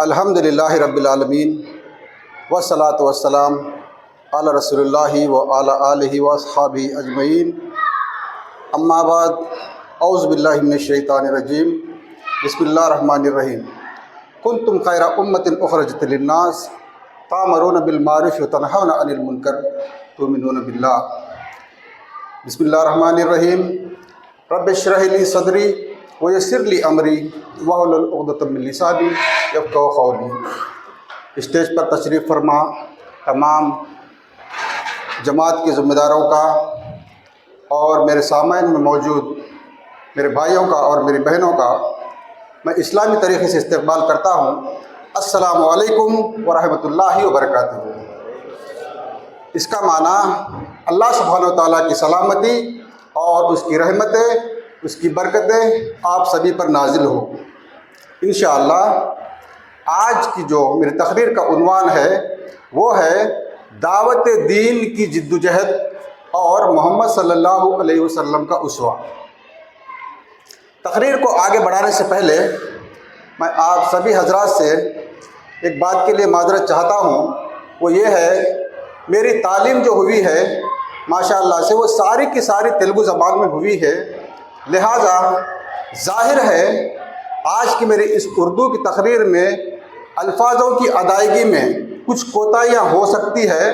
الحمد للہ رب العالمین والصلاة والسلام علی رسول اللہ وعلی آلہ واصحابہ اجمعین، اما بعد، اعوذ باللہ من الشیطان الرجیم، بسم اللہ الرحمن الرحیم۔ کنتم خیر امۃ اخرجت للناس تأمرون بالمعروف وتنہون عن المنکر تؤمنون باللہ۔ بسم اللہ الرحمن الرحیم۔ رب اشرح لی صدری ویسر لی امری واحلل عقدۃ من لسانی یفقہوا قولی۔ اسٹیج پر تشریف فرما تمام جماعت کے ذمہ داروں کا اور میرے سامعین میں موجود میرے بھائیوں کا اور میری بہنوں کا میں اسلامی طریقے سے استقبال کرتا ہوں۔ السلام علیکم ورحمۃ اللہ وبرکاتہ۔ اس کا معنی اللہ سبحانہ و تعالیٰ کی سلامتی اور اس کی رحمتیں، اس کی برکتیں آپ سبھی پر نازل ہو انشاءاللہ۔ آج کی جو میری تقریر کا عنوان ہے وہ ہے دعوت دین کی جدوجہد اور محمد صلی اللہ علیہ وسلم کا اسوہ۔ تقریر کو آگے بڑھانے سے پہلے میں آپ سبھی حضرات سے ایک بات کے لیے معذرت چاہتا ہوں، وہ یہ ہے میری تعلیم جو ہوئی ہے ماشاءاللہ سے وہ ساری کی ساری تیلگو زبان میں ہوئی ہے، لہٰذا ظاہر ہے آج کی میری اس اردو کی تقریر میں الفاظوں کی ادائیگی میں کچھ کوتاہیاں ہو سکتی ہے۔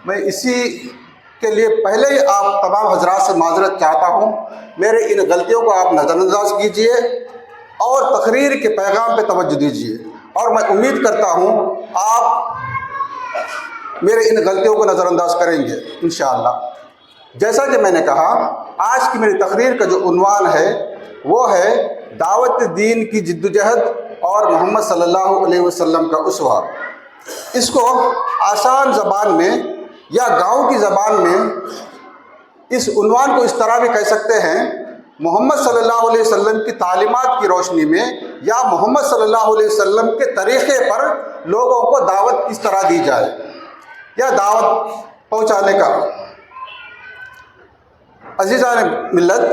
میں اسی کے لیے پہلے ہی آپ تمام حضرات سے معذرت چاہتا ہوں، میرے ان غلطیوں کو آپ نظر انداز کیجیے اور تقریر کے پیغام پہ توجہ دیجیے، اور میں امید کرتا ہوں آپ میرے ان غلطیوں کو نظر انداز کریں گے انشاءاللہ۔ جیسا کہ میں نے کہا، آج کی میری تقریر کا جو عنوان ہے وہ ہے دعوت دین کی جدوجہد اور محمد صلی اللہ علیہ وسلم کا اسوہ۔ اس کو آسان زبان میں یا گاؤں کی زبان میں اس عنوان کو اس طرح بھی کہہ سکتے ہیں، محمد صلی اللہ علیہ وسلم کی تعلیمات کی روشنی میں یا محمد صلی اللہ علیہ وسلم کے طریقے پر لوگوں کو دعوت کس طرح دی جائے یا دعوت پہنچانے کا۔ عزیزان ملت،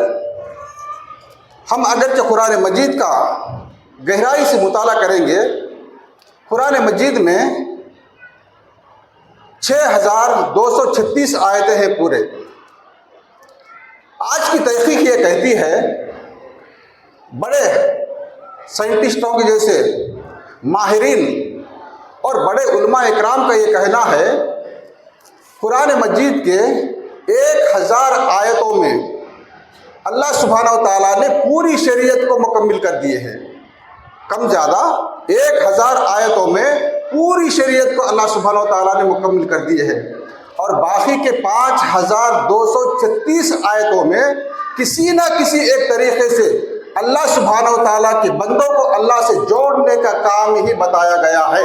ہم اگرچہ قرآن مجید کا گہرائی سے مطالعہ کریں گے، قرآن مجید میں 6236 آیتیں ہیں پورے۔ آج کی تحقیق یہ کہتی ہے، بڑے سائنٹسٹوں کے جیسے ماہرین اور بڑے علماء اکرام کا یہ کہنا ہے، قرآن مجید کے 1000 آیتوں میں اللہ سبحانہ و تعالیٰ نے پوری شریعت کو مکمل کر دیے ہیں۔ کم زیادہ 1000 آیتوں میں پوری شریعت کو اللہ سبحانہ و تعالیٰ نے مکمل کر دیے ہیں، اور باقی کے 5236 آیتوں میں کسی نہ کسی ایک طریقے سے اللہ سبحانہ و تعالیٰ کے بندوں کو اللہ سے جوڑنے کا کام ہی بتایا گیا ہے،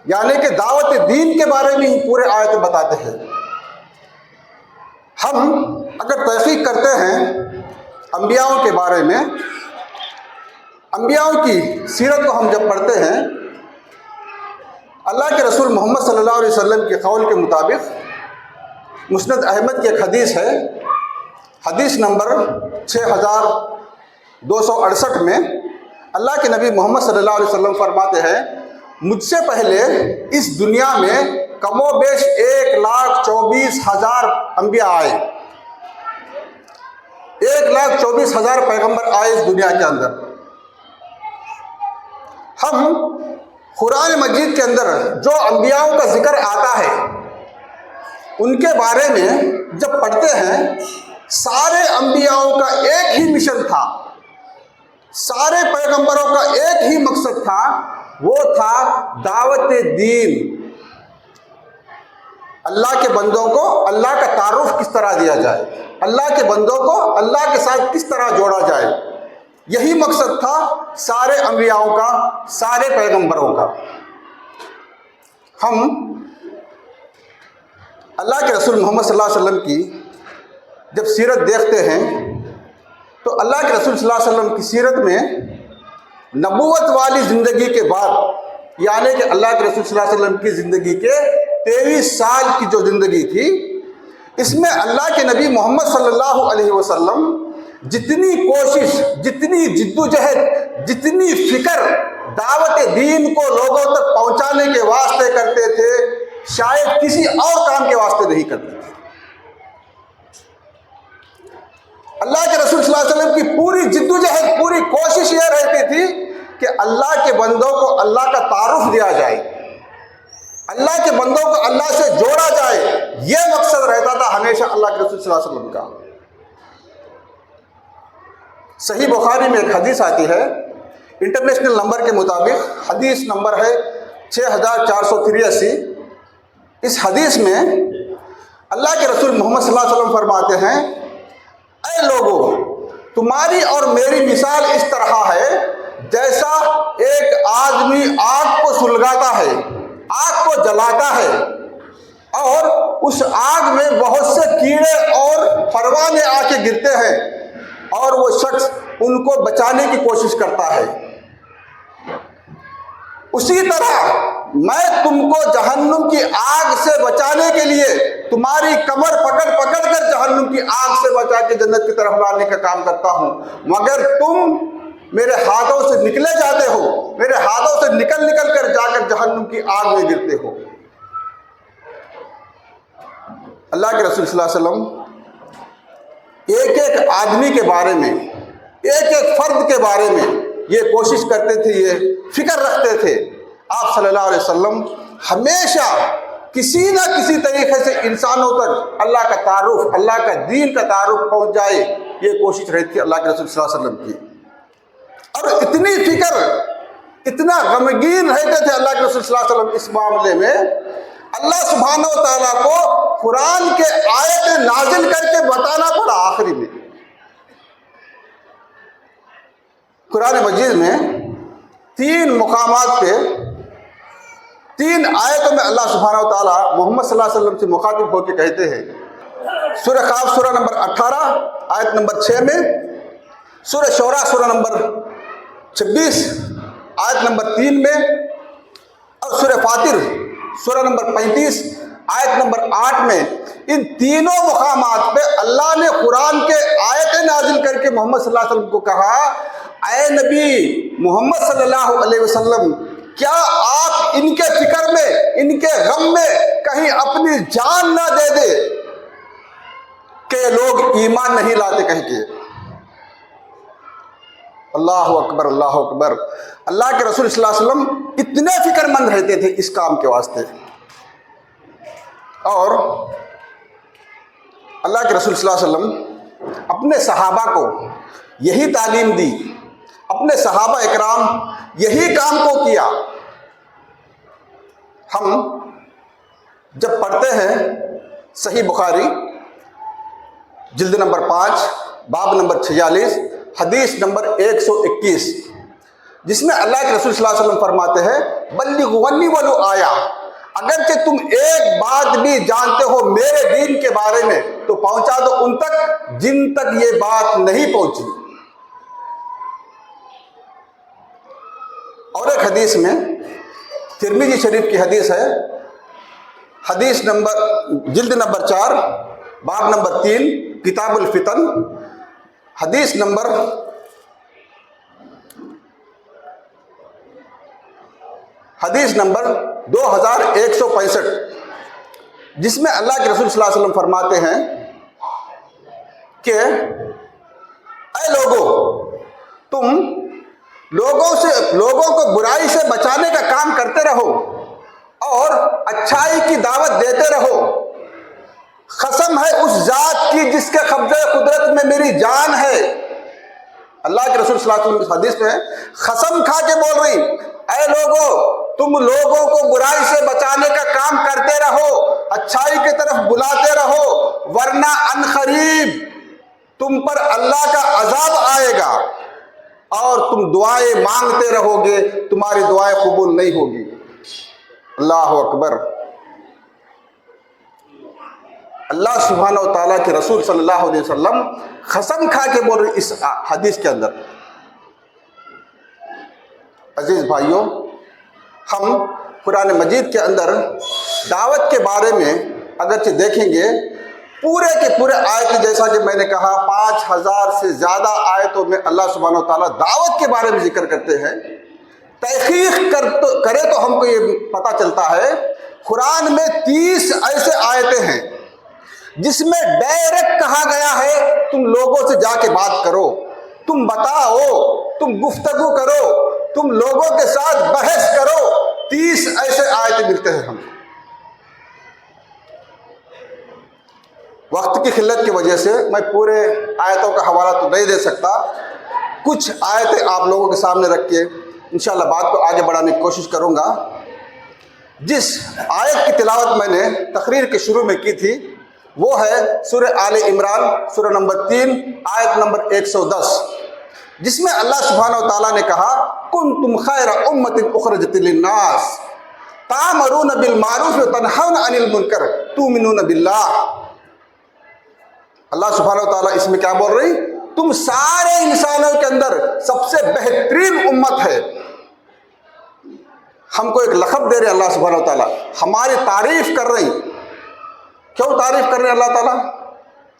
یعنی کہ دعوت دین کے بارے میں ہی پورے آیتیں بتاتے ہیں۔ ہم اگر تحقیق کرتے ہیں انبیاؤں کے بارے میں، انبیاؤں کی سیرت کو ہم جب پڑھتے ہیں، اللہ کے رسول محمد صلی اللہ علیہ وسلم کے قول کے مطابق مسند احمد کی ایک حدیث ہے، حدیث نمبر 6268 میں اللہ کے نبی محمد صلی اللہ علیہ وسلم فرماتے ہیں، مجھ سے پہلے اس دنیا میں کم و بیش 1,24,000 انبیاء آئے، 1,24,000 پیغمبر آئے اس دنیا کے اندر۔ ہم قرآن مجید کے اندر جو انبیاؤں کا ذکر آتا ہے ان کے بارے میں جب پڑھتے ہیں، سارے انبیاؤں کا ایک ہی مشن تھا، سارے پیغمبروں کا ایک ہی مقصد تھا، وہ تھا دعوت دین، اللہ کے بندوں کو اللہ کا تعارف کس طرح دیا جائے، اللہ کے بندوں کو اللہ کے ساتھ کس طرح جوڑا جائے۔ یہی مقصد تھا سارے انبیاؤں کا، سارے پیغمبروں کا۔ ہم اللہ کے رسول محمد صلی اللہ علیہ وسلم کی جب سیرت دیکھتے ہیں تو اللہ کے رسول صلی اللہ علیہ وسلم کی سیرت میں نبوت والی زندگی کے بعد، یعنی کہ اللہ کے رسول صلی اللہ علیہ وسلم کی زندگی کے 23 سال کی جو زندگی تھی، اس میں اللہ کے نبی محمد صلی اللہ علیہ وسلم جتنی کوشش، جتنی جدوجہد، جتنی فکر دعوت دین کو لوگوں تک پہنچانے کے واسطے کرتے تھے، شاید کسی اور کام کے واسطے نہیں کرتے تھے۔ اللہ کے رسول صلی اللہ علیہ وسلم کی پوری جدوجہد، پوری کوشش یہ رہتی تھی کہ اللہ کے بندوں کو اللہ کا تعارف دیا جائے، اللہ کے بندوں کو اللہ سے جوڑا جائے، یہ مقصد رہتا تھا ہمیشہ اللہ کے رسول صلی اللہ علیہ وسلم کا۔ صحیح بخاری میں ایک حدیث آتی ہے، انٹرنیشنل نمبر کے مطابق حدیث نمبر ہے 6483۔ اس حدیث میں اللہ کے رسول محمد صلی اللہ علیہ وسلم فرماتے ہیں، اے لوگو، تمہاری اور میری مثال اس طرح ہے جیسا ایک آدمی آگ کو سلگاتا ہے، آگ کو جلاتا ہے، اور اس آگ میں بہت سے کیڑے اور پروانے آ کے گرتے ہیں، اور وہ شخص ان کو بچانے کی کوشش کرتا ہے۔ اسی طرح میں تم کو جہنم کی آگ سے بچانے کے لیے تمہاری کمر پکڑ پکڑ کر جہنم کی آگ سے بچا کے جنت کی طرف لانے کا کام کرتا ہوں، مگر تم میرے ہاتھوں سے نکلے جاتے ہو، میرے ہاتھوں سے نکل نکل کر جا کر جہنم کی آگ میں گرتے ہو۔ اللہ کے رسول صلی اللہ علیہ وسلم ایک ایک آدمی کے بارے میں، ایک ایک فرد کے بارے میں یہ کوشش کرتے تھے، یہ فکر رکھتے تھے۔ آپ صلی اللہ علیہ وسلم ہمیشہ کسی نہ کسی طریقے سے انسانوں تک اللہ کا تعارف، اللہ کا دین کا تعارف پہنچ جائے، یہ کوشش رہتی تھی اللہ کے رسول صلی اللہ علیہ وسلم کی۔ اور اتنی فکر، اتنا غمگین رہتے تھے اللہ کے رسول صلی اللہ علیہ وسلم اس معاملے میں، اللہ سبحانہ و تعالیٰ کو قرآن کے آیت نازل کر کے بتانا پڑا آخری میں۔ قرآن مجید میں 3 مقامات پہ 3 آیتوں میں اللہ سبحانہ و تعالیٰ محمد صلی اللہ علیہ وسلم سے مخاطب ہو کے کہتے ہیں۔ سورہ قاف سورہ نمبر 18 آیت نمبر 6 میں، سورہ شعراء سورہ نمبر 26 آیت نمبر 3 میں، اور سورہ فاطر سورہ نمبر 35 آیت نمبر 8 میں۔ ان تینوں مقامات پہ اللہ نے قرآن کے آیتیں نازل کر کے محمد صلی اللہ علیہ وسلم کو کہا، اے نبی محمد صلی اللہ علیہ وسلم، کیا آپ ان کے فکر میں، ان کے غم میں کہیں اپنی جان نہ دے دے کہ لوگ ایمان نہیں لاتے کہیں کے۔ اللہ اکبر، اللہ اکبر۔ اللہ کے رسول صلی اللہ علیہ وسلم اتنے فکر مند رہتے تھے اس کام کے واسطے۔ اور اللہ کے رسول صلی اللہ علیہ وسلم اپنے صحابہ کو یہی تعلیم دی، اپنے صحابہ اکرام یہی کام کو کیا۔ ہم جب پڑھتے ہیں صحیح بخاری جلد نمبر 5 باب نمبر 46 حدیث نمبر 121، جس میں اللہ کے رسول صلی اللہ علیہ وسلم فرماتے ہیں، بلغوا عنی ولو آیا، اگرچہ تم ایک بات بھی جانتے ہو میرے دین کے بارے میں تو پہنچا دو ان تک جن تک یہ بات نہیں پہنچی۔ اور ایک حدیث میں ترمذی شریف کی حدیث ہے، حدیث نمبر جلد نمبر 4 باب نمبر 3 کتاب الفتن، حدیث نمبر 2165، جس میں اللہ کے رسول صلی اللہ علیہ وسلم فرماتے ہیں کہ اے لوگو، تم لوگوں کو برائی سے بچانے کا کام کرتے رہو اور اچھائی کی دعوت دیتے رہو۔ قسم ہے اس ذات کی جس کے قبضہ قدرت میں میری جان ہے۔ اللہ کے رسول صلی اللہ علیہ وسلم اس حدیث میں قسم کھا کے بول رہی، اے لوگو، تم لوگوں کو برائی سے بچانے کا کام کرتے رہو، اچھائی کی طرف بلاتے رہو، ورنہ عنقریب تم پر اللہ کا عذاب آئے گا اور تم دعائیں مانگتے رہو گے، تمہاری دعائیں قبول نہیں ہوگی۔ اللہ اکبر۔ اللہ سبحانہ و تعالیٰ کے رسول صلی اللہ علیہ وسلم قسم کھا کے بول رہے اس حدیث کے اندر۔ عزیز بھائیوں، ہم قرآن مجید کے اندر دعوت کے بارے میں اگرچہ دیکھیں گے، پورے کے پورے آیت، جیسا کہ میں نے کہا 5000 سے زیادہ آیتوں میں اللہ سبحانہ و تعالیٰ دعوت کے بارے میں ذکر کرتے ہیں، تحقیق کرے تو ہم کو یہ پتہ چلتا ہے قرآن میں 30 ایسے آیتیں ہیں جس میں ڈائریکٹ کہا گیا ہے تم لوگوں سے جا کے بات کرو، تم بتاؤ، تم گفتگو کرو، تم لوگوں کے ساتھ بحث کرو۔ 30 ایسے آیتیں ملتے ہیں ہم کو۔ وقت کی قلت کی وجہ سے میں پورے آیتوں کا حوالہ تو نہیں دے سکتا، کچھ آیتیں آپ لوگوں کے سامنے رکھ کے انشاءاللہ بات کو آگے بڑھانے کی کوشش کروں گا۔ جس آیت کی تلاوت میں نے تقریر کے شروع میں کی تھی وہ ہے سورہ آل عمران، سورہ نمبر 3، آیت نمبر 110، جس میں اللہ سبحانہ و تعالیٰ نے کہا کنتم خیر امۃ اخرجت للناس تأمرون بالمعروف وتنہون عن المنکر تؤمنون باللہ۔ اللہ سبحانہ و تعالیٰ اس میں کیا بول رہی؟ تم سارے انسانوں کے اندر سب سے بہترین امت ہے۔ ہم کو ایک لقب دے رہے اللہ سبحانہ و تعالیٰ، ہماری تعریف کر رہی۔ کیوں تعریف کر رہے ہیں اللہ تعالیٰ؟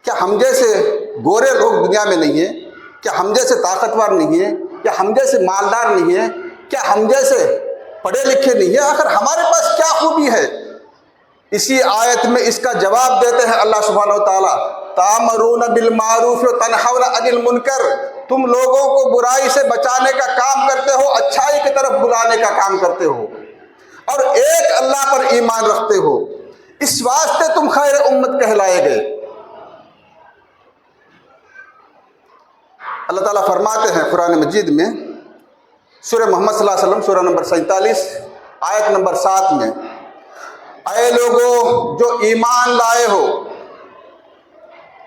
کیا ہم جیسے گورے لوگ دنیا میں نہیں ہیں؟ کیا ہم جیسے طاقتور نہیں ہیں؟ کیا ہم جیسے مالدار نہیں ہیں؟ کیا ہم جیسے پڑھے لکھے نہیں ہیں؟ آخر ہمارے پاس کیا خوبی ہے؟ اسی آیت میں اس کا جواب دیتے ہیں اللہ سبحانہ و تعالیٰ، تأمرون بالمعروف وتنہون عن المنکر، تم لوگوں کو برائی سے بچانے کا کام کرتے ہو، اچھائی کی طرف بلانے کا کام کرتے ہو، اور ایک اللہ پر ایمان رکھتے ہو، اس واسطے تم خیر امت کہلائے گئے۔ اللہ تعالیٰ فرماتے ہیں قرآن مجید میں سورہ محمد صلی اللہ علیہ وسلم، سورہ نمبر 47، آیت نمبر 7 میں، اے لوگوں جو ایمان لائے ہو،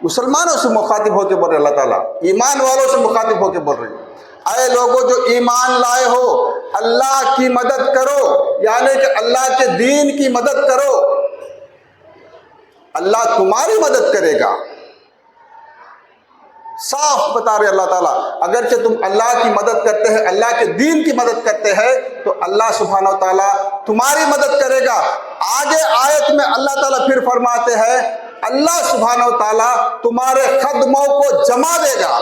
مسلمانوں سے مخاطب ہو کے بول رہے اللہ تعالیٰ، ایمان والوں سے مخاطب ہو کے بول رہے، اے لوگوں جو ایمان لائے ہو، اللہ کی مدد کرو، یعنی کہ اللہ کے دین کی مدد کرو، اللہ تمہاری مدد کرے گا۔ صاف بتا رہے اللہ تعالیٰ، اگرچہ تم اللہ کی مدد کرتے ہیں، اللہ کے دین کی مدد کرتے ہیں، تو اللہ سبحانہ و تعالیٰ تمہاری مدد کرے گا۔ آگے آیت میں اللہ تعالیٰ پھر فرماتے ہیں اللہ سبحانہ و تعالیٰ تمہارے قدموں کو جما دے گا۔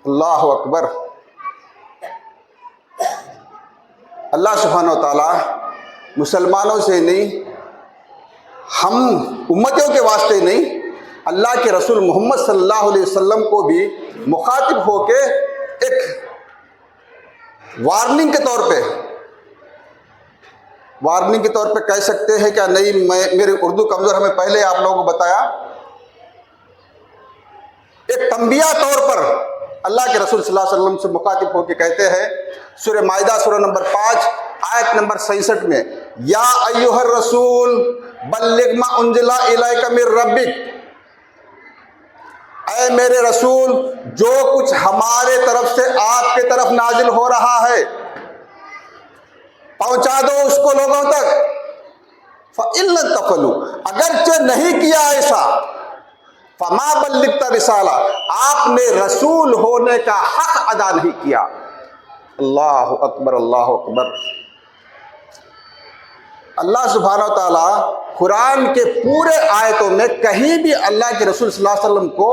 اللہ اکبر۔ اللہ سبحانہ و تعالیٰ مسلمانوں سے نہیں، ہم امتوں کے واسطے نہیں، اللہ کے رسول محمد صلی اللہ علیہ وسلم کو بھی مخاطب ہو کے ایک وارننگ کے طور پہ کہہ سکتے ہیں کیا نہیں، میری اردو کمزور، ہمیں پہلے آپ لوگوں کو بتایا، ایک تنبیہ طور پر اللہ کے رسول صلی اللہ علیہ وسلم سے مخاطب ہو کے کہتے ہیں سورہ مائدہ، سورہ نمبر 5، آیت نمبر 66 میں، یا ایھا الرسول بلغ ما انزل الیک من ربک، اے میرے رسول جو کچھ ہمارے طرف سے آپ کے طرف نازل ہو رہا ہے پہنچا دو اس کو لوگوں تک۔ فَإِن لَّم تَفْعَلُوا، اگرچہ نہیں کیا ایسا، فَمَا بَلَّغْتَ رِسَالَةَ، آپ نے رسول ہونے کا حق ادا نہیں کیا۔ اللہ اکبر، اللہ اکبر۔ اللہ سبحانہ و تعالیٰ قرآن کے پورے آیتوں میں کہیں بھی اللہ کے رسول صلی اللہ علیہ وسلم کو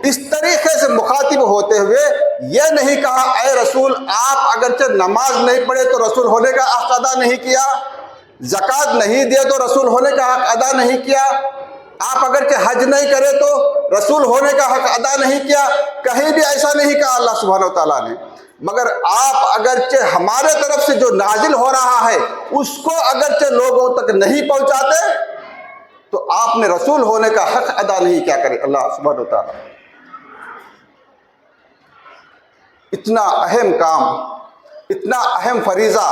اس طریقے سے مخاطب ہوتے ہوئے یہ نہیں کہا اے رسول آپ اگرچہ نماز نہیں پڑھے تو رسول ہونے کا حق ادا نہیں کیا، زکوٰۃ نہیں دیے تو رسول ہونے کا حق ادا نہیں کیا، آپ اگرچہ حج نہیں کرے تو رسول ہونے کا حق ادا نہیں کیا، کہیں بھی ایسا نہیں کہا اللہ سبحانہ و تعالیٰ نے۔ مگر آپ اگرچہ ہمارے طرف سے جو نازل ہو رہا ہے اس کو اگرچہ لوگوں تک نہیں پہنچاتے تو آپ نے رسول ہونے کا حق ادا نہیں کیا کرے اللہ سبحانہ و تعالیٰ۔ اتنا اہم کام، اتنا اہم فریضہ،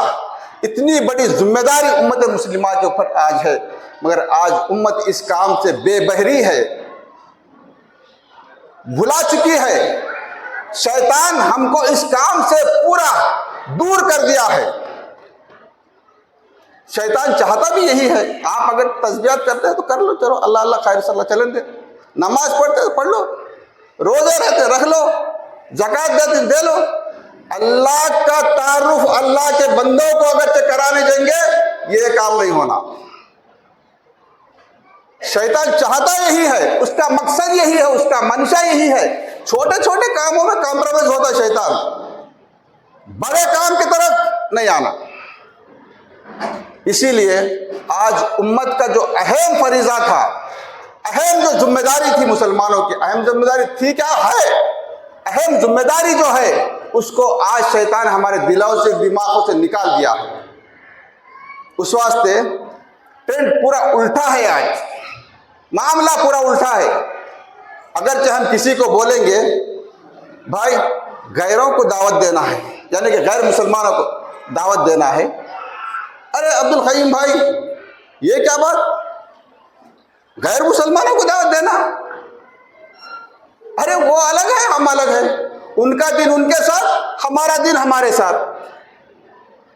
اتنی بڑی ذمہ داری امت مسلمہ کے اوپر آج ہے، مگر آج امت اس کام سے بے بہری ہے، بھلا چکی ہے۔ شیطان ہم کو اس کام سے پورا دور کر دیا ہے۔ شیطان چاہتا بھی یہی ہے، آپ اگر تسبیحات کرتے ہیں تو کر لو، چلو اللہ اللہ خیر صلی اللہ چلیں دے، نماز پڑھتے تو پڑھ لو، روزے رہتے رکھ لو، زکوٰۃ دیتے دے لو، اللہ کا تعارف اللہ کے بندوں کو اگر کرانے جائیں گے یہ کام نہیں ہونا۔ شیطان چاہتا یہی ہے، اس کا مقصد یہی ہے، اس کا منشا یہی ہے، چھوٹے چھوٹے کاموں میں کمپرومائز ہوتا ہے شیطان، بڑے کام کی طرف نہیں آنا۔ اسی لیے آج امت کا جو اہم فریضہ تھا، اہم جو ذمہ داری تھی مسلمانوں کی، اہم ذمہ داری تھی کیا ہے، اہم ذمہ داری جو ہے اس کو آج شیطان ہمارے دلوں سے، دماغوں سے نکال دیا۔ اس واسطے ٹرینڈ پورا الٹا ہے، آج معاملہ پورا الٹا ہے۔ اگرچہ ہم کسی کو بولیں گے بھائی غیروں کو دعوت دینا ہے، یعنی کہ غیر مسلمانوں کو دعوت دینا ہے، ارے عبد القیوم بھائی یہ کیا بات، غیر مسلمانوں کو دعوت دینا، ارے وہ الگ ہے ہم الگ ہیں، ان کا دین ان کے ساتھ، ہمارا دین ہمارے ساتھ۔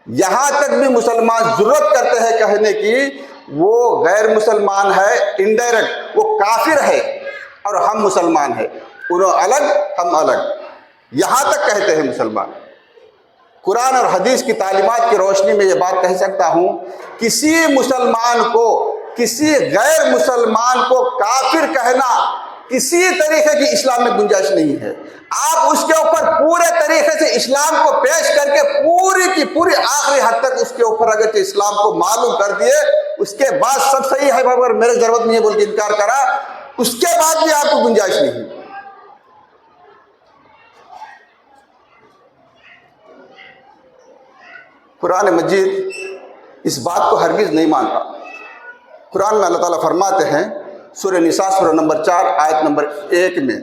یہاں تک بھی مسلمان ضرورت کرتے ہیں کہنے کی وہ غیر مسلمان ہے، انڈائریکٹ وہ کافر ہے اور ہم مسلمان ہیں، انہوں الگ ہم الگ، یہاں تک کہتے ہیں مسلمان۔ قرآن اور حدیث کی تعلیمات کی روشنی میں یہ بات کہہ سکتا ہوں، کسی مسلمان کو، کسی غیر مسلمان کو کافر کہنا کسی طریقے کی اسلام میں گنجائش نہیں ہے۔ آپ اس کے اوپر پورے طریقے سے اسلام کو پیش کر کے پوری کی پوری آخری حد تک اس کے اوپر اگر اسلام کو معلوم کر دیے، اس کے بعد سب صحیح ہے، اگر میرے ضرورت نہیں ہے بول کے انکار کرا، اس کے بعد بھی آپ کو گنجائش نہیں ہے۔ قرآن مجید اس بات کو ہرگز نہیں مانتا۔ قرآن میں اللہ تعالیٰ فرماتے ہیں سورہ نساء سورہ نمبر 4 آیت نمبر 1 میں،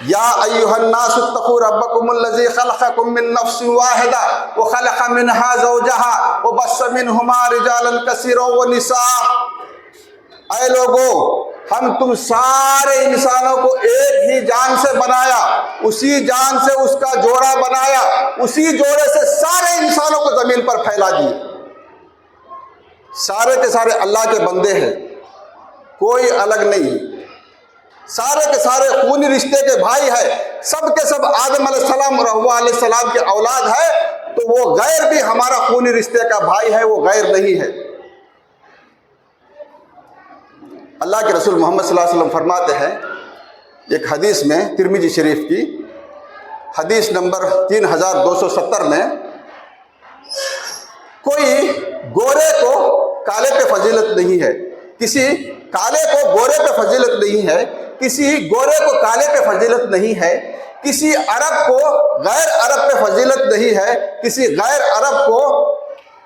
یا ایھا الناس اتقوا ربکم الذی خلقکم من نفس واحدہ وخلق منہا زوجہا وبث منہما رجالا کثیرا ونساء۔ اے لوگو، ہم تم سارے انسانوں کو ایک ہی جان سے بنایا، اسی جان سے اس کا جوڑا بنایا، اسی جوڑے سے سارے انسانوں کو زمین پر پھیلا دیے۔ سارے کے سارے اللہ کے بندے ہیں، کوئی الگ نہیں، سارے کے سارے خونی رشتے کے بھائی ہیں، سب کے سب آدم علیہ السلام اور حوا علیہ السلام کے اولاد ہے، تو وہ غیر بھی ہمارا خونی رشتے کا بھائی ہے، وہ غیر نہیں ہے۔ اللہ کے رسول محمد صلی اللہ علیہ وسلم فرماتے ہیں ایک حدیث میں، ترمذی شریف کی حدیث نمبر 3270 میں، کوئی گورے کو کالے پہ فضیلت نہیں ہے، کسی کالے کو گورے پہ فضیلت نہیں ہے، کسی گورے کو کالے پہ فضیلت نہیں ہے، کسی عرب کو غیر عرب پہ فضیلت نہیں ہے، کسی غیر عرب کو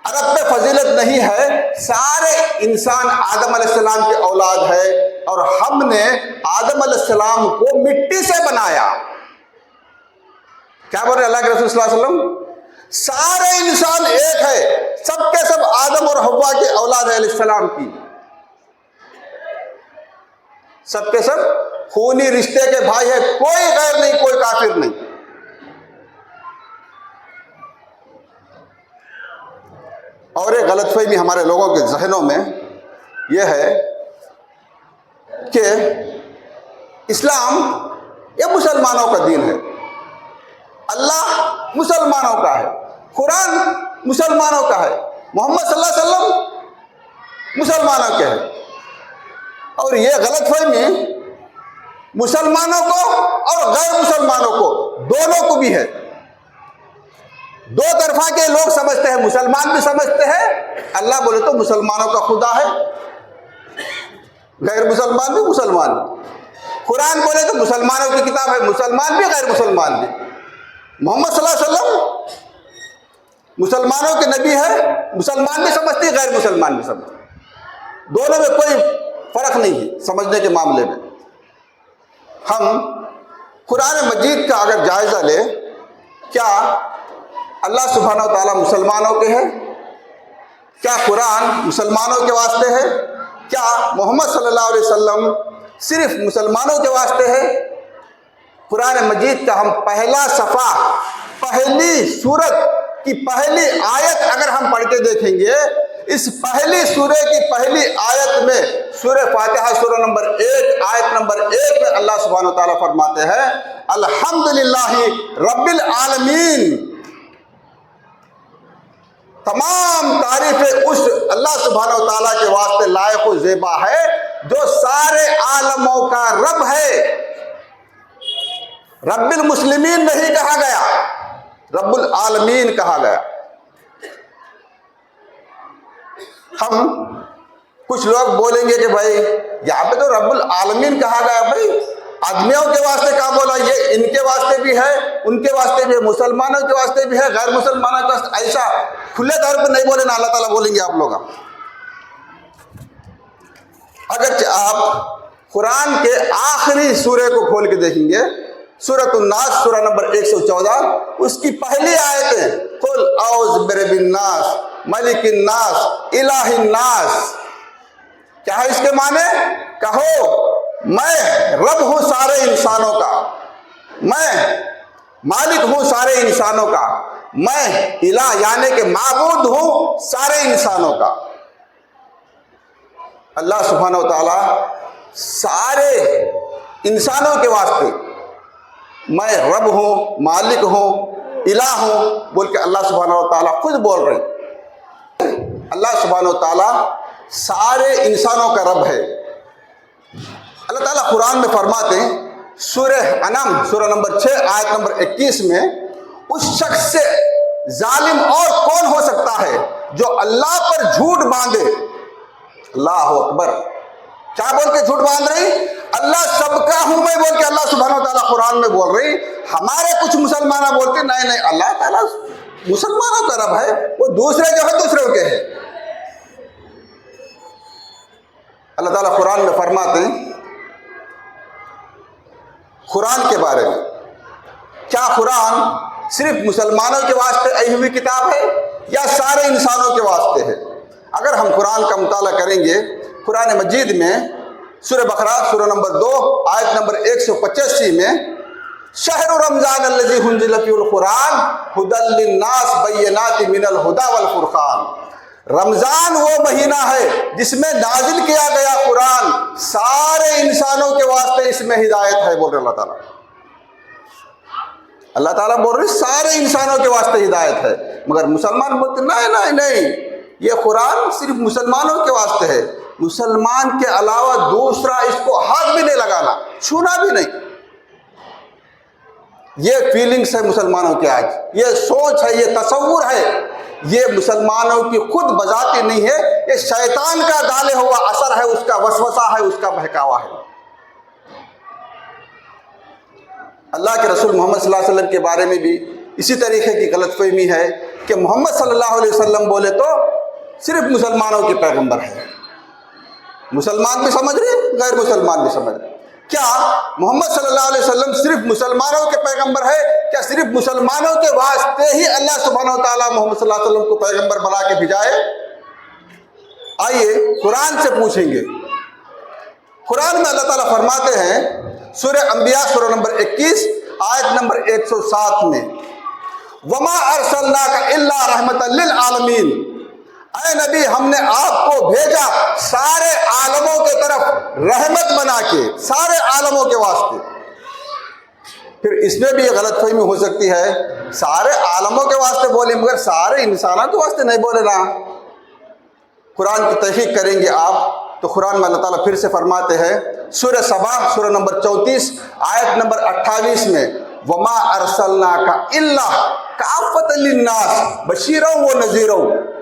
عرب پہ فضیلت نہیں ہے، سارے انسان آدم علیہ السلام کے اولاد ہے، اور ہم نے آدم علیہ السلام کو مٹی سے بنایا۔ کیا بول رہے اللہ کے رسول صلی اللہ علیہ وسلم؟ سارے انسان ایک ہے، سب کے سب آدم اور حوا کے اولاد ہے علیہ السلام کی، سب کے سب خونی رشتے کے بھائی ہے، کوئی غیر نہیں، کوئی کافر نہیں۔ اور ایک غلط فہمی ہمارے لوگوں کے ذہنوں میں یہ ہے کہ اسلام یہ مسلمانوں کا دین ہے، اللہ مسلمانوں کا ہے، قرآن مسلمانوں کا ہے، محمد صلی اللہ علیہ وسلم مسلمانوں کے ہے۔ اور یہ غلط فہمی مسلمانوں کو اور غیر مسلمانوں کو دونوں کو بھی ہے، دو طرفہ کے لوگ سمجھتے ہیں، مسلمان بھی سمجھتے ہیں اللہ بولے تو مسلمانوں کا خدا ہے، غیر مسلمان بھی مسلمان بھی، قرآن بولے تو مسلمانوں کی کتاب ہے، مسلمان بھی غیر مسلمان بھی، محمد صلی اللہ علیہ وسلم مسلمانوں کے نبی ہے، مسلمان بھی سمجھتے غیر مسلمان بھی سمجھتے، دونوں میں کوئی فرق نہیں ہے سمجھنے کے معاملے میں۔ ہم قرآن مجید کا اگر جائزہ لیں، کیا اللہ سبحانہ و تعالیٰ مسلمانوں کے ہے؟ کیا قرآن مسلمانوں کے واسطے ہے؟ کیا محمد صلی اللہ علیہ وسلم صرف مسلمانوں کے واسطے ہے؟ قرآن مجید کا ہم پہلا صفحہ، پہلی سورت کی پہلی آیت اگر ہم پڑھ کے دیکھیں گے، اس پہلی سورہ کی پہلی آیت میں، سورہ فاتحہ سورہ نمبر 1 آیت نمبر 1 میں اللہ سبحانہ و تعالیٰ فرماتے ہیں الحمدللہ رب العالمین، تمام تعریفیں اس اللہ سبحانہ و تعالیٰ کے واسطے لائق و زیبا ہے جو سارے عالموں کا رب ہے۔ رب المسلمین نہیں کہا گیا، رب العالمین کہا گیا. ہم کچھ لوگ بولیں گے کہ بھائی یہاں پہ تو رب العالمین کہا گیا، بھائی آدمیوں کے واسطے کہاں بولا؟ یہ ان کے واسطے بھی ہے، ان کے واسطے بھی ہے، مسلمانوں کے واسطے بھی ہے، غیر مسلمانوں کے واسطے. ایسا کھلے طور پر نہیں بولے نا، اللہ تعالیٰ بولیں گے آپ لوگ. اگرچہ آپ قرآن کے آخری سورے کو کھول کے دیکھیں گے، سورۃ الناس سورہ نمبر 114، اس کی پہلی آیتیں قل اعوذ برب الناس ملک الناس الہ الناس. کیا ہے اس کے معنی؟ کہو میں رب ہوں سارے انسانوں کا، میں مالک ہوں سارے انسانوں کا، میں الہ یعنی کہ معبود ہوں سارے انسانوں کا. اللہ سبحانہ و تعالیٰ سارے انسانوں کے واسطے میں رب ہوں، مالک ہوں، الہ ہوں بول کے اللہ سبحانہ و تعالیٰ خود بول رہے ہیں. اللہ سبحانہ و تعالیٰ سارے انسانوں کا رب ہے. اللہ تعالیٰ قرآن میں فرماتے ہیں سورہ انعام سورہ نمبر 6 آیت نمبر 21 میں، اس شخص سے ظالم اور کون ہو سکتا ہے جو اللہ پر جھوٹ باندھے. اللہ اکبر. کیا بول کے جھوٹ باندھ رہی؟ اللہ سب کا ہوں میں بول کے اللہ سبحانہ و تعالیٰ قرآن میں بول رہی. ہمارے کچھ مسلمان بولتے نہیں اللہ تعالیٰ مسلمانوں کا رب ہے، وہ دوسرے جو ہے دوسروں کے ہے. اللہ تعالیٰ قرآن میں فرماتے ہیں قرآن کے بارے میں، کیا قرآن صرف مسلمانوں کے واسطے آئی ہوئی کتاب ہے یا سارے انسانوں کے واسطے ہے؟ اگر ہم قرآن کا مطالعہ کریں گے، قرآن مجید میں سورہ بقرہ سورہ نمبر 2 آیت نمبر 185 میں، شہر رمضان الذی انزل فیہ القرآن ھدی للناس بینات من الھدی والفرقان. رمضان وہ مہینہ ہے جس میں نازل کیا گیا قرآن سارے انسانوں کے واسطے، اس میں ہدایت ہے بول رہے اللہ تعالیٰ. اللہ تعالیٰ بول رہے سارے انسانوں کے واسطے ہدایت ہے، مگر مسلمان بولتے نہیں یہ قرآن صرف مسلمانوں کے واسطے ہے، مسلمان کے علاوہ دوسرا اس کو ہاتھ بھی نہیں لگانا، چھونا بھی نہیں. یہ فیلنگس ہے مسلمانوں کے آج، یہ سوچ ہے، یہ تصور ہے، یہ مسلمانوں کی خود بذاتی نہیں ہے، یہ شیطان کا ڈالے ہوا اثر ہے، اس کا وسوسہ ہے، اس کا بہکاوا ہے. اللہ کے رسول محمد صلی اللہ علیہ وسلم کے بارے میں بھی اسی طریقے کی غلط فہمی ہے کہ محمد صلی اللہ علیہ وسلم بولے تو صرف مسلمانوں کے پیغمبر ہیں. مسلمان بھی سمجھ رہے، غیر مسلمان بھی سمجھ رہے. کیا محمد صلی اللہ علیہ وسلم صرف مسلمانوں کے پیغمبر ہے؟ کیا صرف مسلمانوں کے واسطے ہی اللہ سبحانہ و تعالیٰ محمد صلی اللہ علیہ وسلم کو پیغمبر بنا کے بھیجائے؟ آئیے قرآن سے پوچھیں گے. قرآن میں اللہ تعالیٰ فرماتے ہیں سورہ انبیاء سورہ نمبر 21 آیت نمبر 107 میں، وما ارسلناک الا رحمۃ للعالمین. اے نبی ہم نے آپ کو بھیجا سارے عالموں کی طرف رحمت بنا کے، سارے عالموں کے واسطے. پھر اس میں بھی یہ غلط فہمی ہو سکتی ہے، سارے عالموں کے واسطے بولے مگر سارے انسانوں کے واسطے نہیں بولے نا. قرآن کی تحقیق کریں گے آپ تو قرآن میں اللہ تعالیٰ پھر سے فرماتے ہیں سورہ سبا سورہ نمبر 34 آیت نمبر 28 میں، وما ارسلناک الا کافۃ للناس بشیرا ونذیرا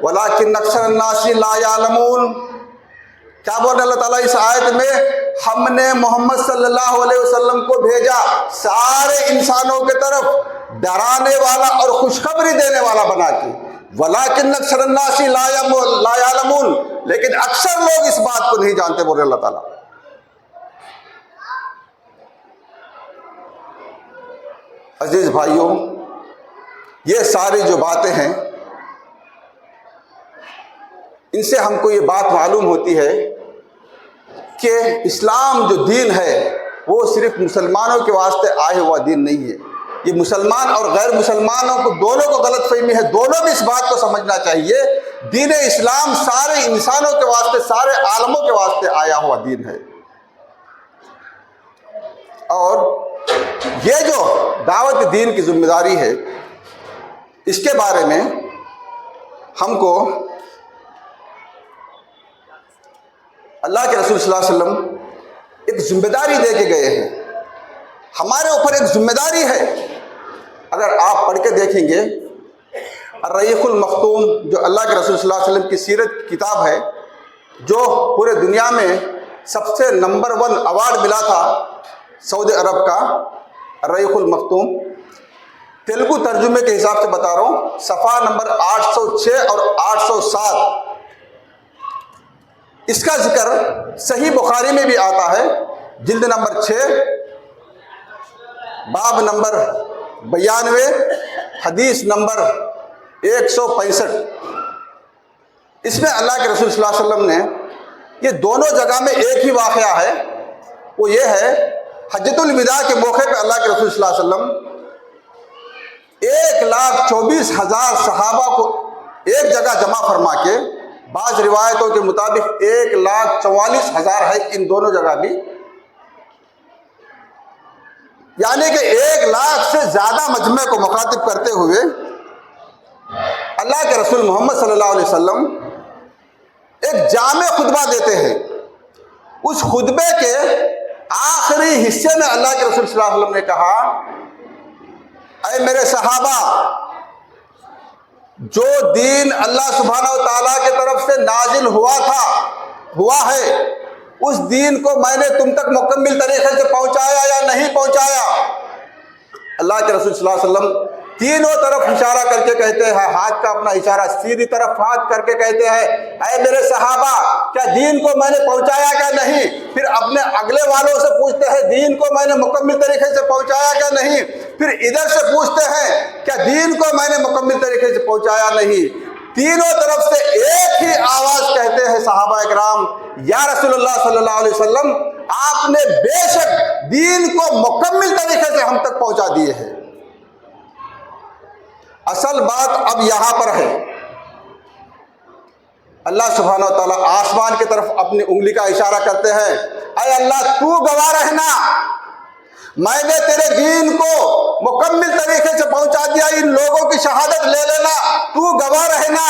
ولکن اکثر الناس لا یعلمون. کیا بول رہے اللہ تعالیٰ اس آیت میں؟ ہم نے محمد صلی اللہ علیہ وسلم کو بھیجا سارے انسانوں کی طرف ڈرانے والا اور خوشخبری دینے والا بنا کے، ولیکن اکثر الناس لا یعلمون، لیکن اکثر لوگ اس بات کو نہیں جانتے بول رہے اللہ تعالیٰ. عزیز بھائیوں، یہ ساری جو باتیں ہیں ان سے ہم کو یہ بات معلوم ہوتی ہے کہ اسلام جو دین ہے وہ صرف مسلمانوں کے واسطے آئے ہوا دین نہیں ہے. یہ مسلمان اور غیر مسلمانوں کو دونوں کو غلط فہمی ہے، دونوں بھی اس بات کو سمجھنا چاہیے. دین اسلام سارے انسانوں کے واسطے، سارے عالموں کے واسطے آیا ہوا دین ہے. اور یہ جو دعوت دین کی ذمہ داری ہے، اس کے بارے میں ہم کو اللہ کے رسول صلی اللہ علیہ وسلم ایک ذمہ داری دے کے گئے ہیں. ہمارے اوپر ایک ذمہ داری ہے اگر آپ پڑھ کے دیکھیں گے الرحیق المختوم جو اللہ کے رسول صلی اللہ علیہ وسلم کی سیرت کی کتاب ہے، جو پورے دنیا میں سب سے نمبر 1 ایوارڈ ملا تھا سعودی عرب کا، الرحیق المختوم، تیلگو ترجمے کے حساب سے بتا رہا ہوں، صفحہ نمبر 806 اور 807 اس کا ذکر صحیح بخاری میں بھی آتا ہے، جلد نمبر 6 باب نمبر 92 حدیث نمبر 165۔ اس میں اللہ کے رسول صلی اللہ علیہ وسلم نے، یہ دونوں جگہ میں ایک ہی واقعہ ہے، وہ یہ ہے حجۃ الوداع کے موقع پہ اللہ کے رسول صلی اللہ علیہ وسلم 1,24,000 صحابہ کو ایک جگہ جمع فرما کے، بعض روایتوں کے مطابق 1,44,000 ہے ان دونوں جگہ بھی، یعنی کہ 1,00,000 سے زیادہ مجمع کو مخاطب کرتے ہوئے اللہ کے رسول محمد صلی اللہ علیہ وسلم ایک جامع خطبہ دیتے ہیں۔ اس خطبے کے آخری حصے میں اللہ کے رسول صلی اللہ علیہ وسلم نے کہا، اے میرے صحابہ، جو دین اللہ سبحانہ و تعالیٰ کی طرف سے نازل ہوا ہے، اس دین کو میں نے تم تک مکمل طریقے سے پہنچایا یا نہیں پہنچایا؟ اللہ کے رسول صلی اللہ علیہ وسلم تینوں طرف اشارہ کر کے کہتے ہیں، ہاتھ کا اپنا اشارہ سیدھی طرف ہاتھ کر کے کہتے ہیں، اے میرے صحابہ، کیا دین کو میں نے پہنچایا کیا نہیں؟ پھر اپنے اگلے والوں سے پوچھتے ہیں، دین کو میں نے مکمل طریقے سے پہنچایا کیا نہیں؟ پھر ادھر سے پوچھتے ہیں، کیا دین کو میں نے مکمل طریقے سے پہنچایا نہیں؟ تینوں طرف سے ایک ہی آواز کہتے ہیں صحابہ اکرام، یا رسول اللہ صلی اللہ علیہ وسلم، آپ نے بے شک دین کو مکمل طریقے سے ہم تک پہنچا دیے ہیں۔ اصل بات اب یہاں پر ہے، اللہ سبحانہ و تعالیٰ آسمان کی طرف اپنی انگلی کا اشارہ کرتے ہیں، اے اللہ تو گواہ رہنا، میں نے تیرے دین کو مکمل طریقے سے پہنچا دیا، ان لوگوں کی شہادت لے لینا، تو گواہ رہنا۔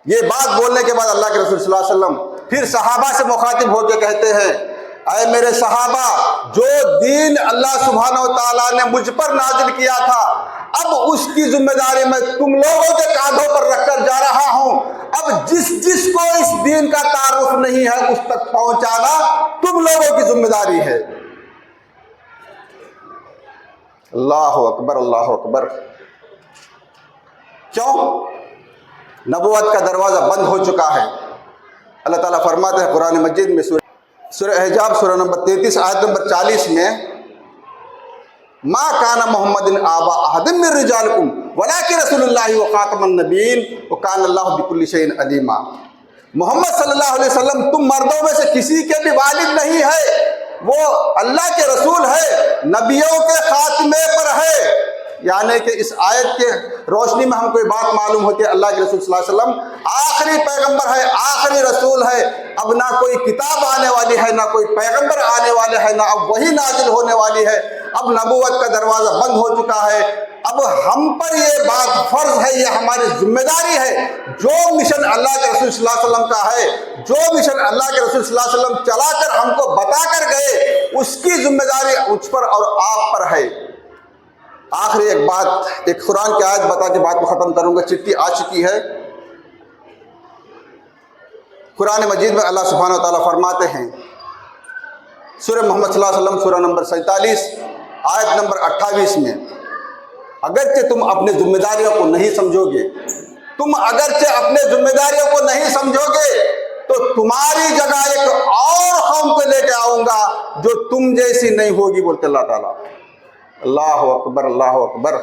یہ بات بولنے کے بعد اللہ کے رسول صلی اللہ علیہ وسلم پھر صحابہ سے مخاطب ہو کے کہتے ہیں، اے میرے صحابہ، جو دین اللہ سبحانہ و تعالیٰ نے مجھ پر نازل کیا تھا، اب اس کی ذمہ داری میں تم لوگوں کے کاندھوں پر رکھ کر جا رہا ہوں۔ اب جس کو اس دین کا تعارف نہیں ہے اس تک پہنچانا تم لوگوں کی ذمہ داری ہے۔ اللہ اکبر، اللہ اکبر۔ کیوں؟ نبوت کا دروازہ بند ہو چکا ہے۔ اللہ تعالیٰ فرماتے ہیں قرآن مجید میں، سورہ احزاب سورہ نمبر 33 آیت نمبر 40 میں، ما کان محمد آبا احد من رجالکم ولکن رسول اللہ وخاتم النبیین وکان اللہ بکل شیء علیما۔ محمد صلی اللہ علیہ وسلم تم مردوں میں سے کسی کے بھی والد نہیں ہے، وہ اللہ کے رسول ہے، نبیوں کے خاتمے پر ہے۔ یعنی کہ اس آیت کے روشنی میں ہم کو یہ بات معلوم ہوتی ہے، اللہ کے رسول صلی اللہ علیہ وسلم آخری پیغمبر ہے، آخری رسول ہے۔ اب نہ کوئی کتاب آنے والی ہے، نہ کوئی پیغمبر آنے والے ہیں، نہ اب وہی نازل ہونے والی ہے۔ اب نبوت کا دروازہ بند ہو چکا ہے۔ اب ہم پر یہ بات فرض ہے، یہ ہماری ذمہ داری ہے، جو مشن اللہ کے رسول صلی اللہ علیہ وسلم کا ہے، جو مشن اللہ کے رسول صلی اللہ علیہ وسلم چلا کر ہم کو بتا کر گئے، اس کی ذمہ داری مجھ پر اور آپ پر ہے۔ آخری ایک بات، ایک قرآن کی آیت بتا کے بات کو ختم کروں گا، چٹھی آ چکی ہے۔ قرآن مجید میں اللہ سبحانہ و تعالیٰ فرماتے ہیں، سورہ محمد صلی اللہ علیہ وسلم سورہ نمبر 47 آیت نمبر 28 میں، اگرچہ تم اپنے ذمہ داریوں کو نہیں سمجھو گے، تم اگرچہ اپنے ذمہ داریوں کو نہیں سمجھو گے تو تمہاری جگہ ایک اور قوم کو لے کے آؤں گا جو تم جیسی نہیں ہوگی، بولتے اللہ تعالیٰ۔ اللہ اکبر، اللہ اکبر۔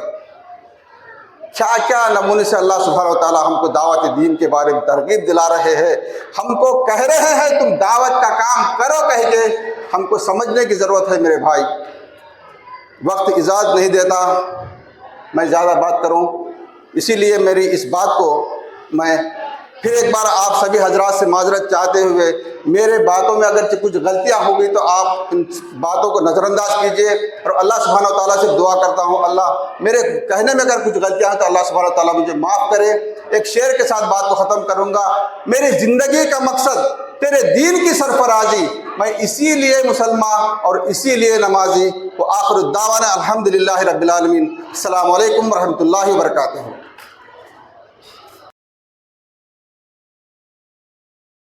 کیا کیا نمونے سے اللہ سبحانہ و تعالیٰ ہم کو دعوت دین کے بارے میں ترغیب دلا رہے ہیں، ہم کو کہہ رہے ہیں تم دعوت کا کام کرو کہہ کے۔ ہم کو سمجھنے کی ضرورت ہے میرے بھائی، وقت اجازت نہیں دیتا میں زیادہ بات کروں، اسی لیے میری اس بات کو میں پھر ایک بار آپ سبھی حضرات سے معذرت چاہتے ہوئے، میرے باتوں میں اگرچہ کچھ غلطیاں ہو گئی تو آپ ان باتوں کو نظر انداز کیجیے، اور اللہ سبحانہ و تعالیٰ سے دعا کرتا ہوں اللہ میرے کہنے میں اگر کچھ غلطیاں ہیں تو اللہ سبحانہ و تعالیٰ مجھے معاف کرے۔ ایک شعر کے ساتھ بات کو ختم کروں گا، میری زندگی کا مقصد تیرے دین کی سرفرازی، میں اسی لیے مسلمان اور اسی لیے نمازی. وآخر الدعوانا الحمدللہ رب العالمین. السلام علیکم ورحمۃ اللہ وبرکاتہ.